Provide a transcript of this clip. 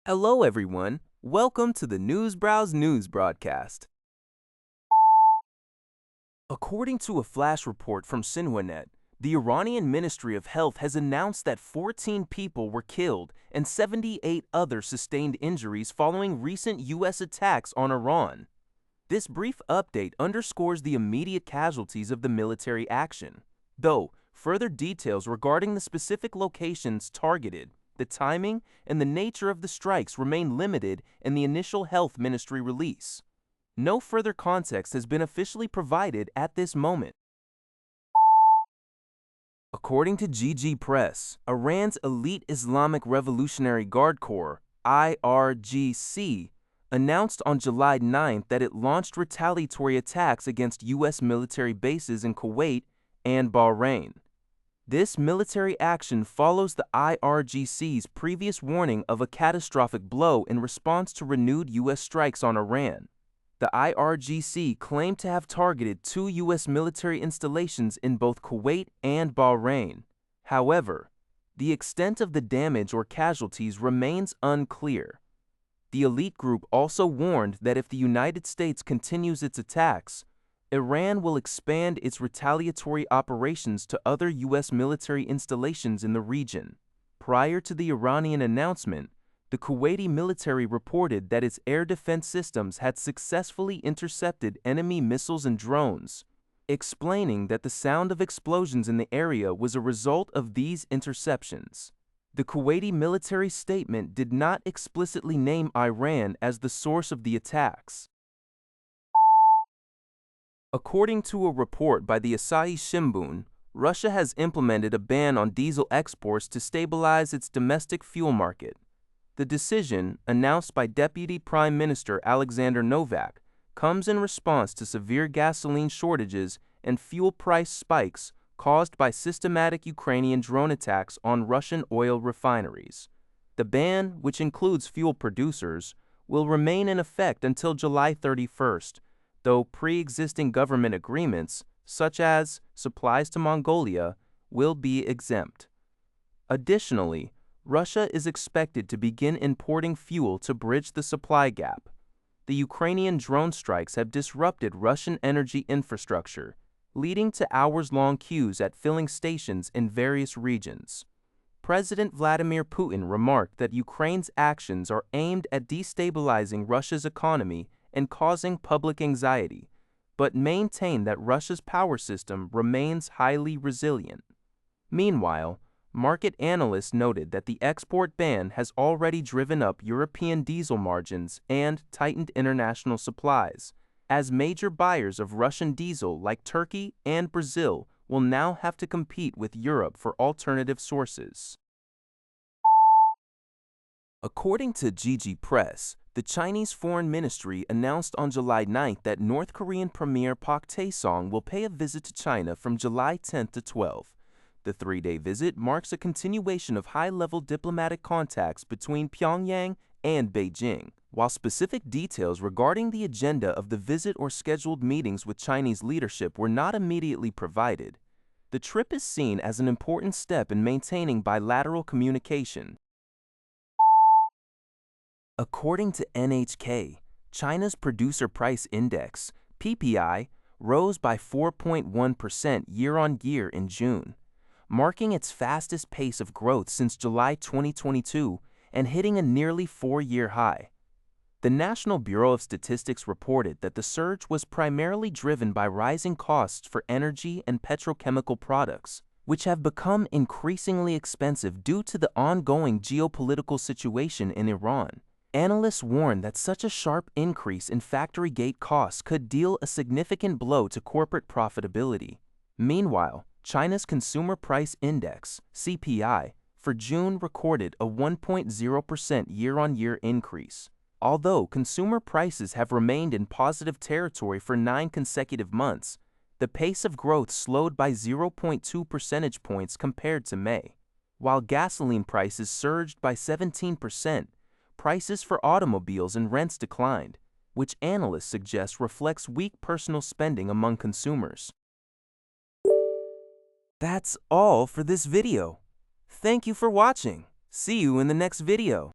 Hello, everyone. Welcome to the Newsbrowse News broadcast. According to a flash report from Sinwanet, the Iranian Ministry of Health has announced that 14 people were killed and 78 others sustained injuries following recent U.S. attacks on Iran. This brief update underscores the immediate casualties of the military action, though further details regarding the specific locations targeted, the timing, and the nature of the strikes remain limited in the initial health ministry release. No further context has been officially provided at this moment. According to GG Press, Iran's elite Islamic Revolutionary Guard Corps, IRGC, announced on July 9th that it launched retaliatory attacks against U.S. military bases in Kuwait and Bahrain. This military action follows the IRGC's previous warning of a catastrophic blow in response to renewed U.S. strikes on Iran. The IRGC claimed to have targeted 2 U.S. military installations in both Kuwait and Bahrain. However, the extent of the damage or casualties remains unclear. The elite group also warned that if the United States continues its attacks, Iran will expand its retaliatory operations to other U.S. military installations in the region. Prior to the Iranian announcement, the Kuwaiti military reported that its air defense systems had successfully intercepted enemy missiles and drones, explaining that the sound of explosions in the area was a result of these interceptions. The Kuwaiti military statement did not explicitly name Iran as the source of the attacks. According to a report by the Asahi Shimbun, Russia has implemented a ban on diesel exports to stabilize its domestic fuel market. The decision, announced by Deputy Prime Minister Alexander Novak, comes in response to severe gasoline shortages and fuel price spikes caused by systematic Ukrainian drone attacks on Russian oil refineries. The ban, which includes fuel producers, will remain in effect until July 31st, though pre-existing government agreements, such as supplies to Mongolia, will be exempt. Additionally, Russia is expected to begin importing fuel to bridge the supply gap. The Ukrainian drone strikes have disrupted Russian energy infrastructure, leading to hours-long queues at filling stations in various regions. President Vladimir Putin remarked that Ukraine's actions are aimed at destabilizing Russia's economy and causing public anxiety, but maintained that Russia's power system remains highly resilient. Meanwhile, market analysts noted that the export ban has already driven up European diesel margins and tightened international supplies, as major buyers of Russian diesel like Turkey and Brazil will now have to compete with Europe for alternative sources. According to GG Press, the Chinese Foreign Ministry announced on July 9th that North Korean Premier Park Tae-sung will pay a visit to China from July 10th to 12th. The 3-day visit marks a continuation of high-level diplomatic contacts between Pyongyang and Beijing. While specific details regarding the agenda of the visit or scheduled meetings with Chinese leadership were not immediately provided, the trip is seen as an important step in maintaining bilateral communication. According to NHK, China's Producer Price Index, PPI, rose by 4.1% year-on-year in June, marking its fastest pace of growth since July 2022 and hitting a nearly 4-year high. The National Bureau of Statistics reported that the surge was primarily driven by rising costs for energy and petrochemical products, which have become increasingly expensive due to the ongoing geopolitical situation in Iran. Analysts warn that such a sharp increase in factory gate costs could deal a significant blow to corporate profitability. Meanwhile, China's Consumer Price Index, CPI, for June recorded a 1.0% year-on-year increase. Although consumer prices have remained in positive territory for 9 consecutive months, the pace of growth slowed by 0.2 percentage points compared to May. While gasoline prices surged by 17%, prices for automobiles and rents declined, which analysts suggest reflects weak personal spending among consumers. That's all for this video. Thank you for watching. See you in the next video.